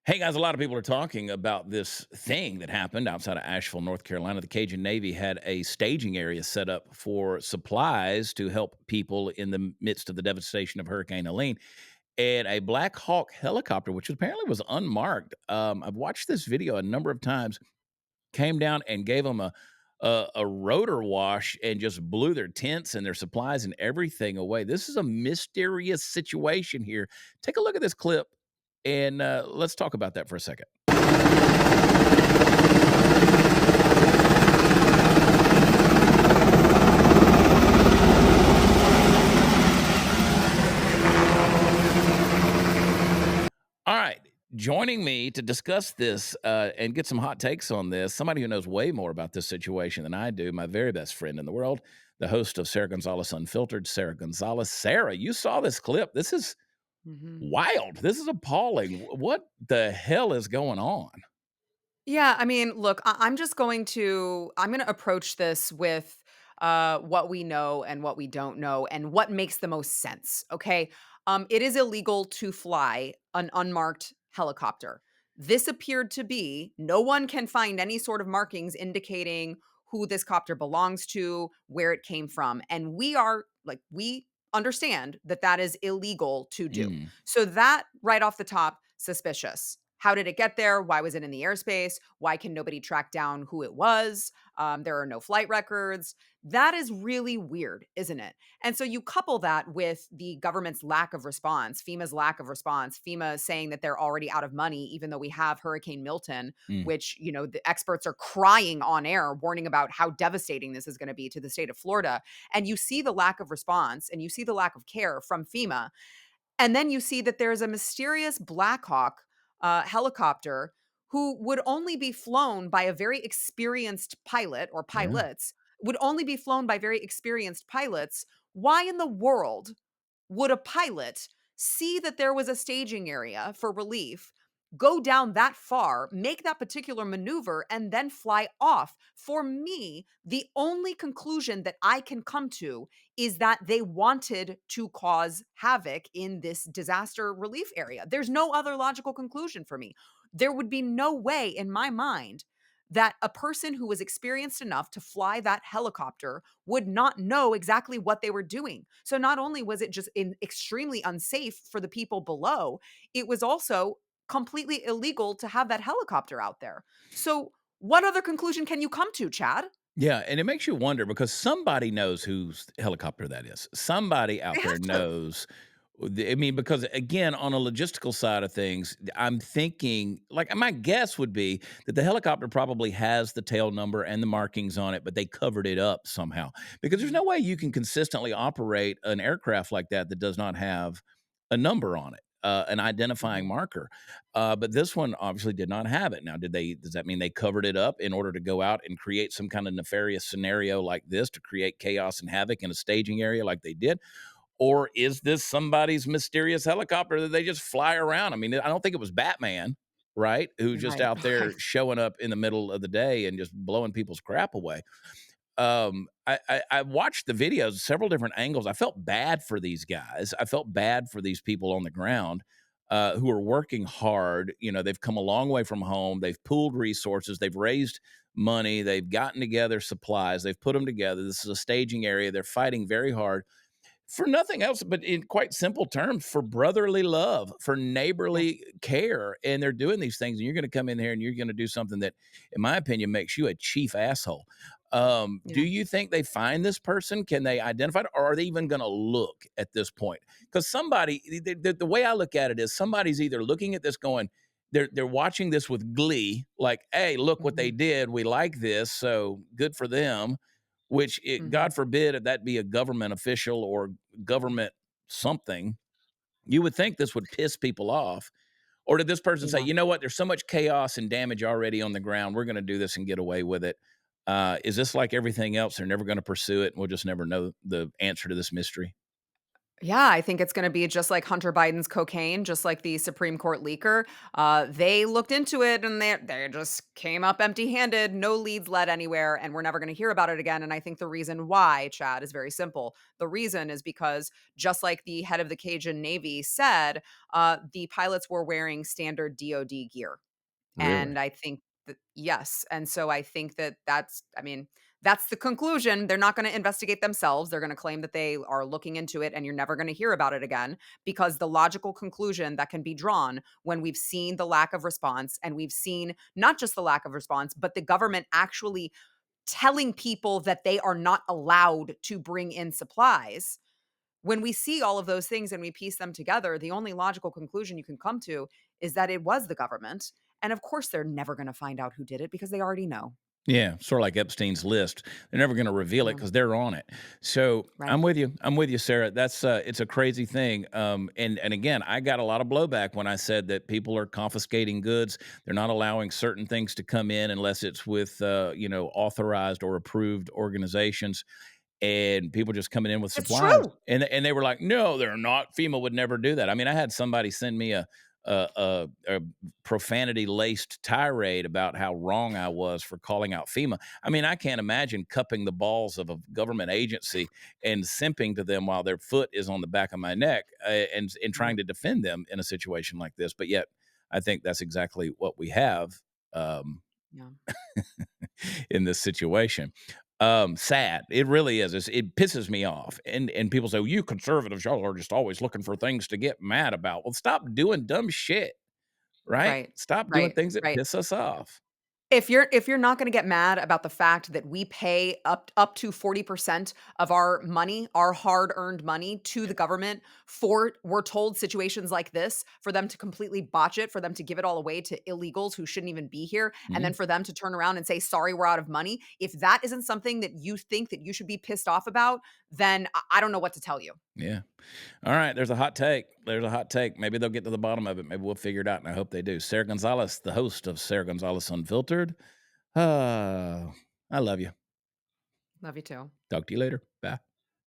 Hey guys, a lot of people are talking about this thing that happened outside of Asheville, North Carolina. The Cajun Navy had a staging area set up for supplies to help people in the midst of the devastation of Hurricane Helene. And a Black Hawk helicopter, which apparently was unmarked. I've watched this video a number of times. Came down and gave them a rotor wash and just blew their tents and their supplies and everything away. This is a mysterious situation here. Take a look at this clip and let's talk about that for a second. All right. Joining me to discuss this and get some hot takes on this, somebody who knows way more about this situation than I do, my very best friend in the world, the host of Sara Gonzales Unfiltered, Sara Gonzales. Sara, you saw this clip. This is Mhm. wild. This is appalling. What the hell is going on? Yeah, I mean, look, I'm gonna approach this with what we know and what we don't know and what makes the most sense. Okay. It is illegal to fly an unmarked helicopter. This appeared to be, no one can find any sort of markings indicating who this copter belongs to, where it came from. And we understand that that is illegal to do. Mm, So that right off the top, suspicious. How did it get there? Why was it in the airspace? Why can nobody track down who it was? There are no flight records. That is really weird, isn't it? And so you couple that with the government's lack of response, FEMA's lack of response, FEMA saying that they're already out of money, even though we have Hurricane Milton, mm. which, the experts are crying on air, warning about how devastating this is going to be to the state of Florida. And you see the lack of response and you see the lack of care from FEMA, and then you see that there's a mysterious Black Hawk helicopter who would only be flown by a very experienced pilot or Yeah. pilots, would only be flown by very experienced pilots. Why in the world would a pilot see that there was a staging area for relief, go down that far, make that particular maneuver, and then fly off? For me, the only conclusion that I can come to is that they wanted to cause havoc in this disaster relief area. There's no other logical conclusion for me. There would be no way in my mind that a person who was experienced enough to fly that helicopter would not know exactly what they were doing. So not only was it just extremely unsafe for the people below, it was also completely illegal to have that helicopter out there. So what other conclusion can you come to, Chad? Yeah, and it makes you wonder because somebody knows whose helicopter that is. Somebody They out there have to. knows. I mean, because again, on a logistical side of things, I'm thinking, like, my guess would be that the helicopter probably has the tail number and the markings on it, but they covered it up somehow. Because there's Mhm, no way you can consistently operate an aircraft like that that does not have a number on it, an identifying mhm, marker. But this one obviously did not have it. Now, does that mean they covered it up in order to go out and create some kind of nefarious scenario like this to create chaos and havoc in a staging area like they did? Or is this somebody's mysterious helicopter that they just fly around? I mean, I don't think it was Batman, right? Who's just right, out there right. showing up in the middle of the day and just blowing people's crap away. I watched the videos, several different angles. I felt bad for these guys. I felt bad for these people on the ground who are working hard. You know, they've come a long way from home. They've pooled resources. They've raised money. They've gotten together supplies. They've put them together. This is a staging area. They're fighting very hard for nothing else, but in quite simple terms, for brotherly love, for Yeah, neighborly care. And they're doing these things, and you're going to come in here and you're going to do something that, in my opinion, makes you a chief asshole. Do yeah. you think they find this person? Can they identify it, or are they even going to look at this point? Because the way I look at it is somebody's either looking at this going, they're watching this with glee, like, hey, look what they Mhm, did. We like this, so good for them. Which, mhm, God forbid, if that be a government official or government something, you would think this would piss people off. Or did this person say, yeah. you know what? There's so much chaos and damage already on the ground. We're going to do this and get away with it. Is this like everything else? They're never going to pursue it. And we'll just never know the answer to this mystery. Yeah, I think it's gonna be just like Hunter Biden's cocaine, just like the Supreme Court leaker. They looked into it and they just came up empty-handed, no leads led anywhere, and we're never gonna hear about it again. And I think the reason why, Chad, is very simple. The reason is because just like the head of the Cajun Navy said, the pilots were wearing standard DoD gear. Really? And I think that yes, and so I think that I mean, that's the conclusion. They're not gonna investigate themselves. They're gonna claim that they are looking into it and you're never gonna hear about it again because the logical conclusion that can be drawn when we've seen the lack of response and we've seen not just the lack of response, but the government actually telling people that they are not allowed to bring in supplies. When we see all of those things and we piece them together, the only logical conclusion you can come to is that it was the government. And of course, they're never going to find out who did it because they already know. Yeah, sort of like Epstein's list. They're never gonna reveal it Yeah, because 'cause they're on it. So, right. I'm with you. I'm with you, Sarah. That's, it's a crazy thing, and again, I got a lot of blowback when I said that people are confiscating goods. They're not allowing certain things to come in unless it's with, authorized or approved organizations, and people just coming in with It's supplies, true. and they were like, "No, they're not. FEMA would never do that." I mean, I had somebody send me a profanity laced tirade about how wrong I was for calling out FEMA. I mean, I can't imagine cupping the balls of a government agency and simping to them while their foot is on the back of my neck, and trying Right. to defend them in a situation like this. But yet, I think that's exactly what we have. Um, Yeah. in this situation. Sad. It really is. It pisses me off. And people say, well, you conservatives, y'all are just always looking for things to get mad about. Well, stop doing dumb shit, right? Right. Stop doing Right. things that Right. piss us off. If you're not gonna get mad about the fact that we pay up to 40% of our money, our hard-earned money to the government for we're told situations like this, for them to completely botch it, for them to give it all away to illegals who shouldn't even be here, and then Mhm. for them to turn around and say, "Sorry, we're out of money." If that isn't something that you think that you should be pissed off about, then I don't know what to tell you. Yeah. All right. There's a hot take. There's a hot take. Maybe they'll get to the bottom of it. Maybe we'll figure it out. And I hope they do. Sarah Gonzales, the host of Sarah Gonzales Unfiltered. I love you. Love you too. Talk to you later. Bye.